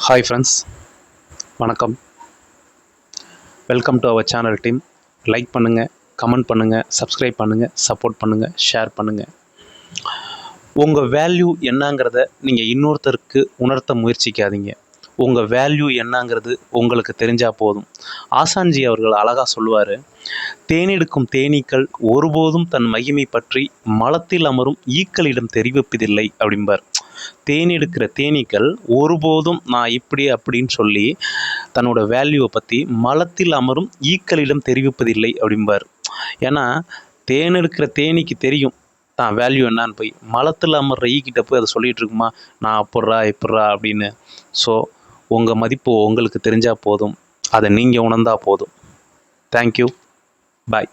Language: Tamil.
ஹாய் ஃப்ரெண்ட்ஸ், வணக்கம். Welcome to our channel team. Like பண்ணுங்கள், கமெண்ட் பண்ணுங்கள், சப்ஸ்கிரைப் பண்ணுங்கள், சப்போர்ட் பண்ணுங்கள், ஷேர் பண்ணுங்கள். உங்கள் வேல்யூ என்னங்கிறத நீங்கள் இன்னொருத்தருக்கு உணர்த்த முயற்சிக்காதீங்க. உங்கள் வேல்யூ என்னங்கிறது உங்களுக்கு தெரிஞ்சால் போதும். ஆசான்ஜி அவர்கள் அழகாக சொல்லுவார், தேனெடுக்கும் தேனீக்கள் ஒருபோதும் தன் மகிமை பற்றி மலத்தில் அமரும் ஈக்களிடம் தெரிவிப்பதில்லை அப்படிம்பார். தேனெடுக்கிற தேனீக்கள் ஒருபோதும் நான் இப்படி அப்படின்னு சொல்லி தன்னோட வேல்யூவை பற்றி மலத்தில் அமரும் ஈக்களிடம் தெரிவிப்பதில்லை அப்படிம்பார். ஏன்னா தேனெடுக்கிற தேனீக்கு தெரியும் தான் வேல்யூ என்னான்னு. போய் மலத்தில் அமர்ற ஈக்கிட்ட போய் அதை சொல்லிகிட்டு இருக்குமா, நான் அப்புட்றா இப்பட்றா அப்படின்னு. ஸோ உங்கள் மதிப்பு உங்களுக்கு தெரிஞ்சால் போதும், அதை நீங்கள் உணர்ந்தால் போதும். தேங்க்யூ, பாய்.